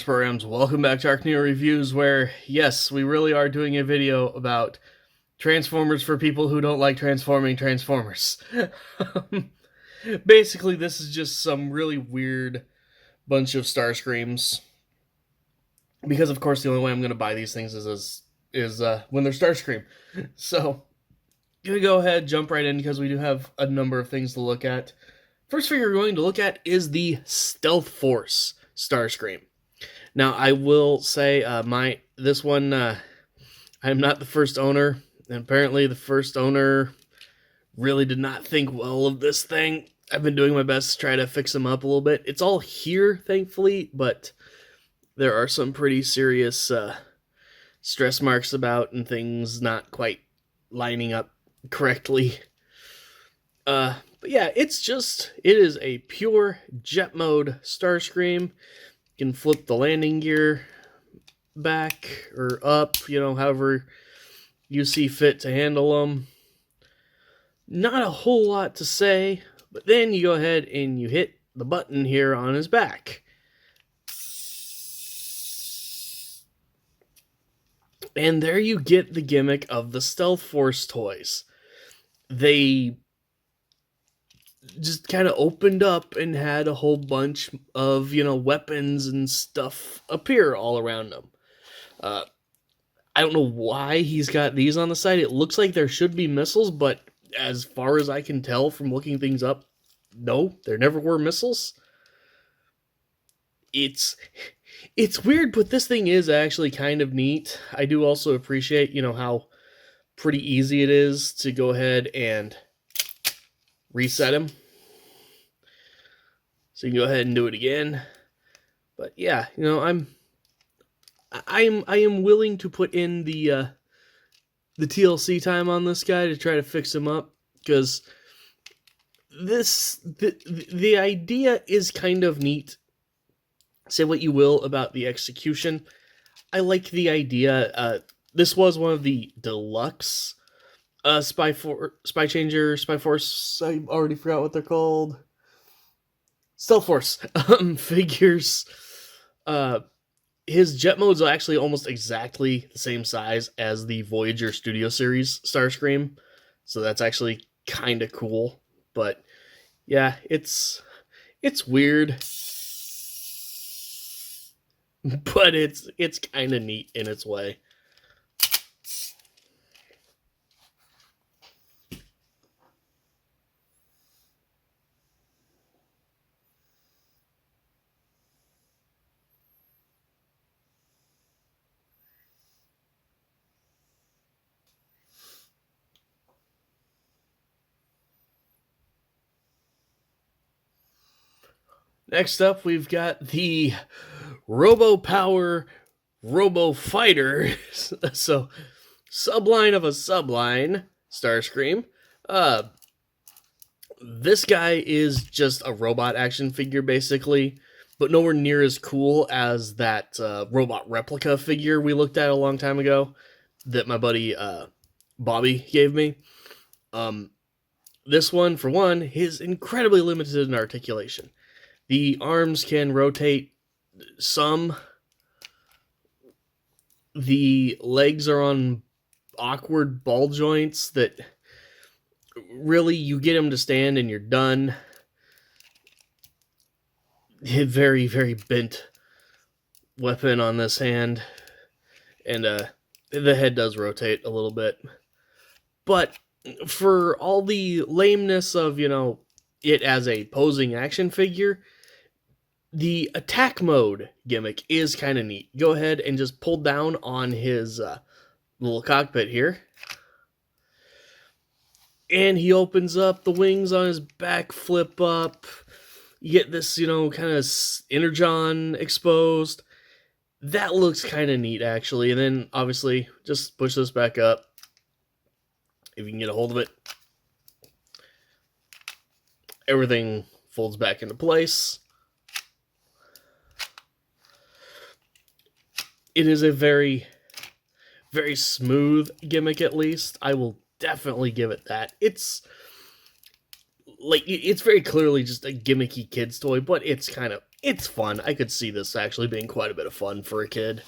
programs. Welcome back to ArcNeo Reviews, where, yes, we really are doing a video about Transformers for people who don't like transforming Transformers. Basically, this is just some really weird bunch of Starscreams. Because, of course, the only way I'm going to buy these things is when they're Starscream. So, gonna go ahead, jump right in, because we do have a number of things to look at. First figure we're going to look at is the Stealth Force Starscream. Now, I will say, this one, I'm not the first owner, and apparently the first owner really did not think well of this thing. I've been doing my best to try to fix them up a little bit. It's all here, thankfully, but there are some pretty serious stress marks about and things not quite lining up correctly. But yeah, it is a pure jet mode Starscream. You can flip the landing gear back or up, however you see fit to handle them. Not a whole lot to say, but then you go ahead and you hit the button here on his back. And there you get the gimmick of the Stealth Force toys. They just kind of opened up and had a whole bunch of, weapons and stuff appear all around them. I don't know why he's got these on the side. It looks like there should be missiles, but as far as I can tell from looking things up, no, there never were missiles. It's weird, but this thing is actually kind of neat. I do also appreciate, how pretty easy it is to go ahead and reset him. So you can go ahead and do it again. But yeah, I am willing to put in the TLC time on this guy to try to fix him up, because the idea is kind of neat. Say what you will about the execution. I like the idea. This was one of the deluxe Spy Force. I already forgot what they're called. Stealth Force figures. His jet mode's actually almost exactly the same size as the Voyager Studio Series Starscream, so that's actually kind of cool. But yeah, it's weird, but it's kind of neat in its way. Next up, we've got the Robo Power Robo Fighter. So, subline of a subline Starscream. This guy is just a robot action figure, basically, but nowhere near as cool as that robot replica figure we looked at a long time ago that my buddy Bobby gave me. This one, for one, is incredibly limited in articulation. The arms can rotate some. The legs are on awkward ball joints that really, you get him to stand and you're done. Very, very bent weapon on this hand. And the head does rotate a little bit. But for all the lameness of, it as a posing action figure, the attack mode gimmick is kind of neat. Go ahead and just pull down on his little cockpit here. And he opens up, the wings on his back flip up. You get this, kind of energon exposed. That looks kind of neat, actually. And then, obviously, just push this back up, if you can get a hold of it. Everything folds back into place. It is a very, very smooth gimmick, at least. I will definitely give it that. It's very clearly just a gimmicky kid's toy, but it's kind of it's fun. I could see this actually being quite a bit of fun for a kid.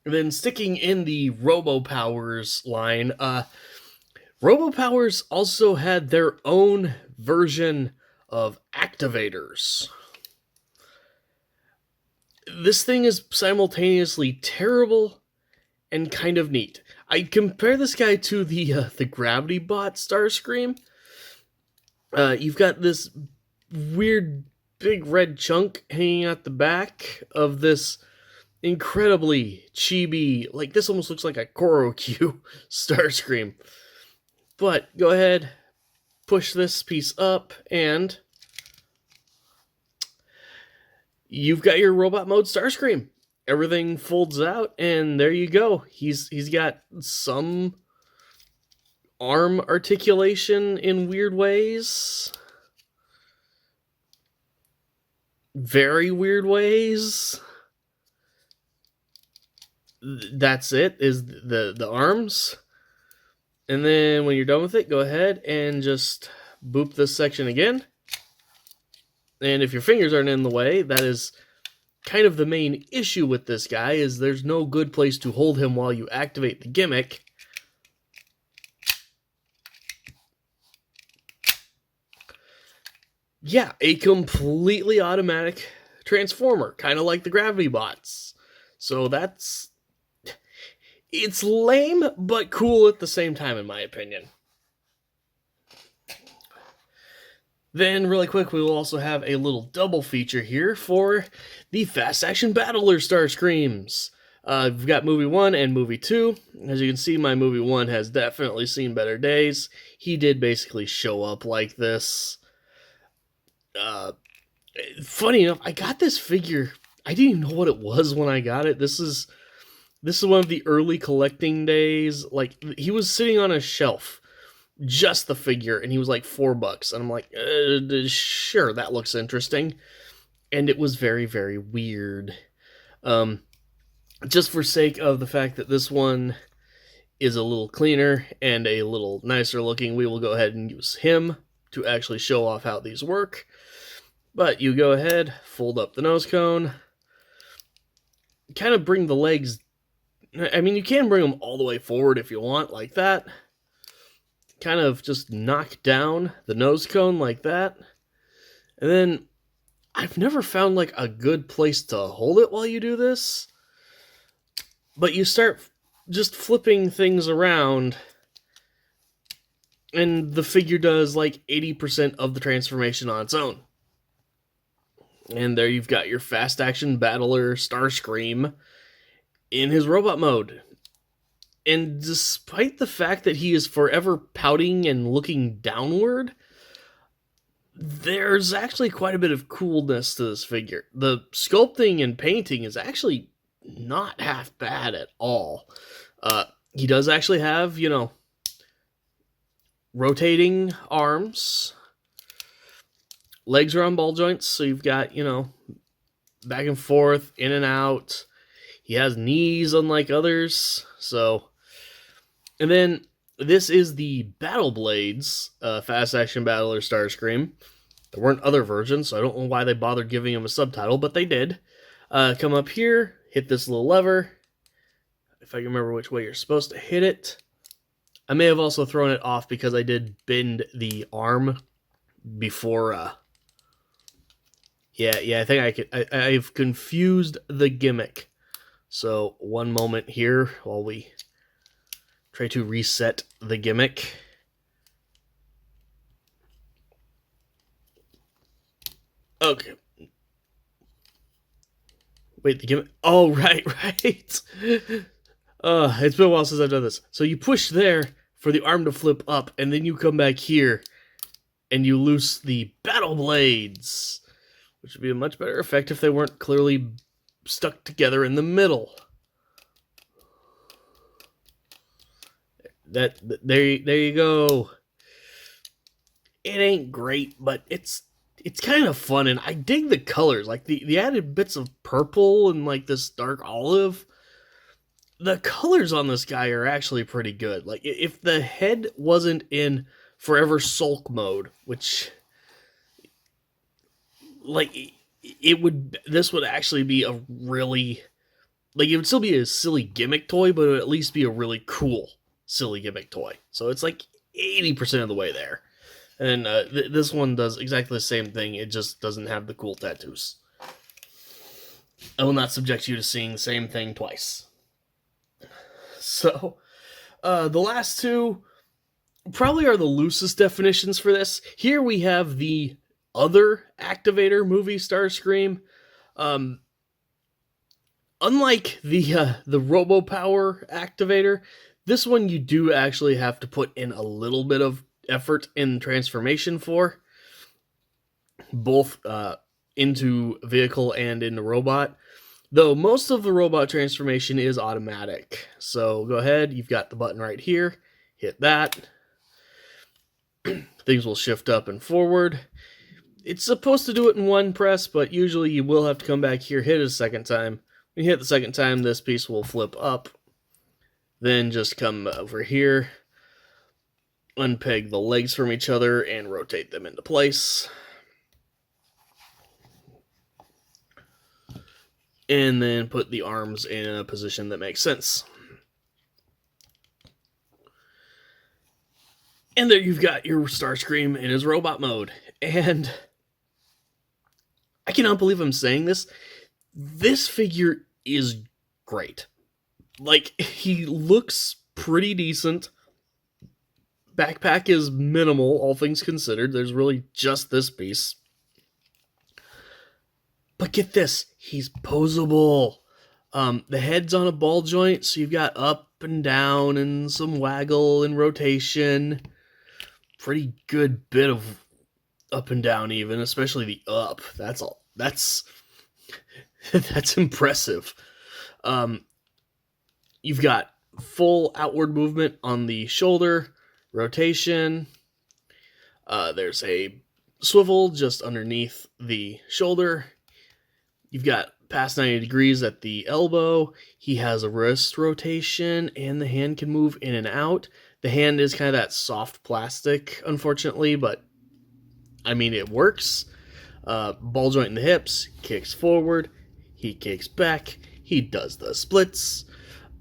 Then sticking in the RoboPowers line, RoboPowers also had their own version of activators. This thing is simultaneously terrible and kind of neat. I compare this guy to the Gravity Bot Starscream. You've got this weird big red chunk hanging out the back of this incredibly chibi, like this almost looks like a Korokyu Starscream. But go ahead, push this piece up, and you've got your robot mode Starscream. Everything folds out, and there you go. He's got some arm articulation in weird ways. Very weird ways. That's it, is the arms. And then when you're done with it, go ahead and just boop this section again. And if your fingers aren't in the way, that is kind of the main issue with this guy, is there's no good place to hold him while you activate the gimmick. Yeah, a completely automatic transformer, kind of like the Gravity Bots. So it's lame, but cool at the same time, in my opinion. Then, really quick, we will also have a little double feature here for the Fast Action Battler Starscreams. We've got Movie 1 and Movie 2. As you can see, my Movie 1 has definitely seen better days. He did basically show up like this. Funny enough, I got this figure. I didn't even know what it was when I got it. This is one of the early collecting days. Like, he was sitting on a shelf, just the figure, and he was like $4, and I'm like, sure, that looks interesting. And it was very, very weird. Just for sake of the fact that this one is a little cleaner and a little nicer looking, we will go ahead and use him to actually show off how these work. But you go ahead, fold up the nose cone, kind of bring the legs, I mean, you can bring them all the way forward if you want, like that. Kind of just knock down the nose cone like that. And then, I've never found like a good place to hold it while you do this. But you start just flipping things around, and the figure does like 80% of the transformation on its own. And there you've got your Fast Action Battler Starscream in his robot mode. And despite the fact that he is forever pouting and looking downward, there's actually quite a bit of coolness to this figure. The sculpting and painting is actually not half bad at all. He does actually have, rotating arms. Legs are on ball joints, so you've got, back and forth, in and out. He has knees unlike others, so... And then, this is the Battle Blades Fast Action Battler Starscream. There weren't other versions, so I don't know why they bothered giving him a subtitle, but they did. Come up here, hit this little lever. If I can remember which way you're supposed to hit it. I may have also thrown it off because I did bend the arm before... Yeah, I think I've confused the gimmick. So, one moment here while we try to reset the gimmick. Okay. Wait, the gimmick... Oh, right. It's been a while since I've done this. So you push there for the arm to flip up, and then you come back here, and you loose the Battle Blades, which would be a much better effect if they weren't clearly stuck together in the middle. There you go. It ain't great, but it's kind of fun, and I dig the colors, like the added bits of purple and like this dark olive. The colors on this guy are actually pretty good. Like, if the head wasn't in forever sulk mode, which, like, this would actually be a really, like, it would still be a silly gimmick toy, but it would at least be a really cool silly gimmick toy. So it's like 80% of the way there. And this one does exactly the same thing, it just doesn't have the cool tattoos. I will not subject you to seeing the same thing twice. So, the last two probably are the loosest definitions for this. Here we have the other activator movie Starscream. Unlike the Robo Power activator, this one you do actually have to put in a little bit of effort in transformation for, both into vehicle and into robot. Though most of the robot transformation is automatic. So go ahead, you've got the button right here, hit that. Things will shift up and forward. It's supposed to do it in one press, but usually you will have to come back here, hit it a second time. When you hit the second time, this piece will flip up. Then just come over here, unpeg the legs from each other, and rotate them into place. And then put the arms in a position that makes sense. And there you've got your Starscream in his robot mode. And I cannot believe I'm saying this. This figure is great. Like, he looks pretty decent. Backpack is minimal, all things considered. There's really just this piece. But get this, he's posable. The head's on a ball joint, so you've got up and down and some waggle and rotation. Pretty good bit of up and down even, especially the up. That's all. That's impressive. You've got full outward movement on the shoulder, rotation. There's a swivel just underneath the shoulder. You've got past 90 degrees at the elbow. He has a wrist rotation, and the hand can move in and out. The hand is kind of that soft plastic, unfortunately, but I mean, it works. Ball joint in the hips, kicks forward, he kicks back, he does the splits.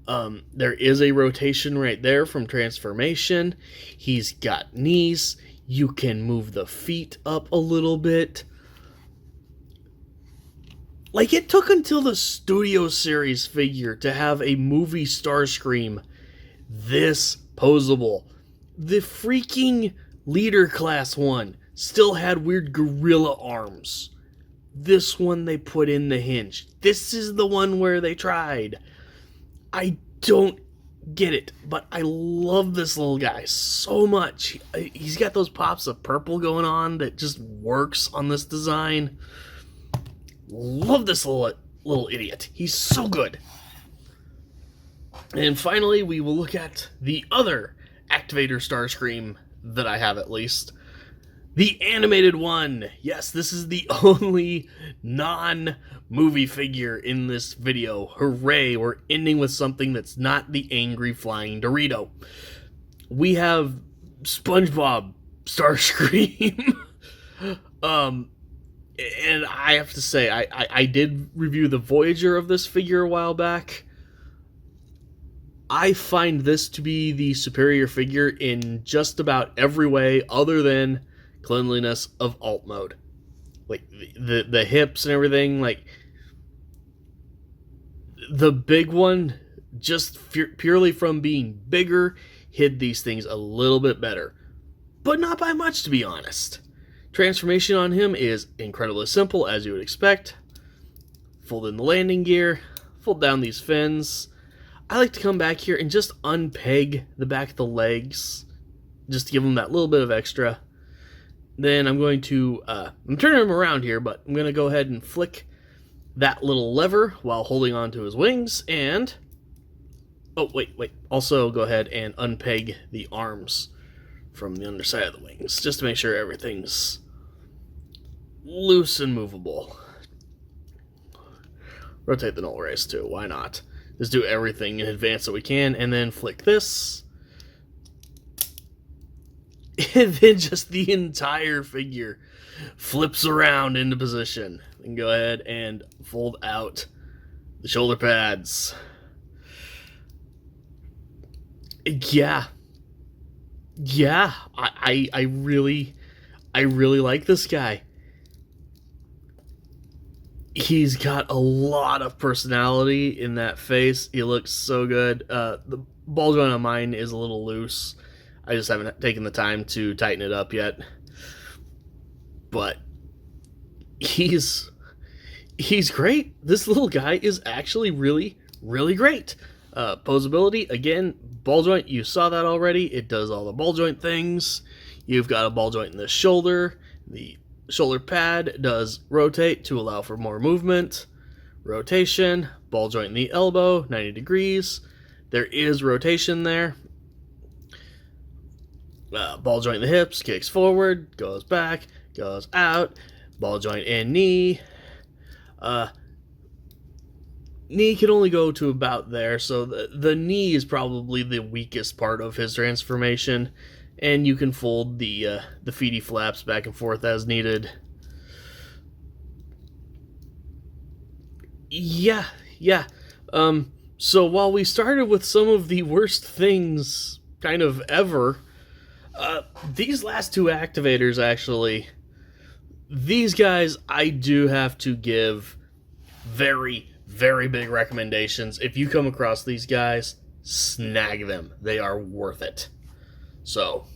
There is a rotation right there from transformation. He's got knees. You can move the feet up a little bit. Like, it took until the Studio Series figure to have a movie Starscream this posable. The freaking Leader Class one still had weird gorilla arms. This one they put in the hinge. This is the one where they tried. I don't get it, but I love this little guy so much. He's got those pops of purple going on that just works on this design. Love this little idiot. He's so good. And finally, we will look at the other activator Starscream that I have, at least. The animated one. Yes, this is the only non-movie figure in this video. Hooray, we're ending with something that's not the angry flying Dorito. We have SpongeBob Starscream. And I have to say, I did review the Voyager of this figure a while back. I find this to be the superior figure in just about every way other than cleanliness of alt mode. Like, the hips and everything, like, the big one, just purely from being bigger, hid these things a little bit better. But not by much, to be honest. Transformation on him is incredibly simple, as you would expect. Fold in the landing gear, fold down these fins. I like to come back here and just unpeg the back of the legs, just to give them that little bit of extra. Then I'm going to, I'm turning him around here, but I'm going to go ahead and flick that little lever while holding onto his wings, and, oh, wait, also go ahead and unpeg the arms from the underside of the wings, just to make sure everything's loose and movable. Rotate the null race too, why not? Just do everything in advance that we can, and then flick this. And then just the entire figure flips around into position. And go ahead and fold out the shoulder pads. Yeah. Yeah. I really like this guy. He's got a lot of personality in that face. He looks so good. The ball joint on mine is a little loose. I just haven't taken the time to tighten it up yet. But he's great. This little guy is actually really great. Posability, again, ball joint, you saw that already. It does all the ball joint things. You've got a ball joint in the shoulder. The shoulder pad does rotate to allow for more movement. Rotation, ball joint in the elbow, 90 degrees. There is rotation there. Ball joint in the hips, kicks forward, goes back, goes out. Ball joint in knee. Knee can only go to about there, so the knee is probably the weakest part of his transformation, and you can fold the feety flaps back and forth as needed. Yeah. So while we started with some of the worst things kind of ever, these last two activators, actually, these guys I do have to give very big recommendations. If you come across these guys, snag them. They are worth it. So,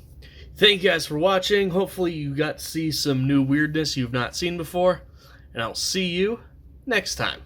thank you guys for watching. Hopefully you got to see some new weirdness you've not seen before, and I'll see you next time.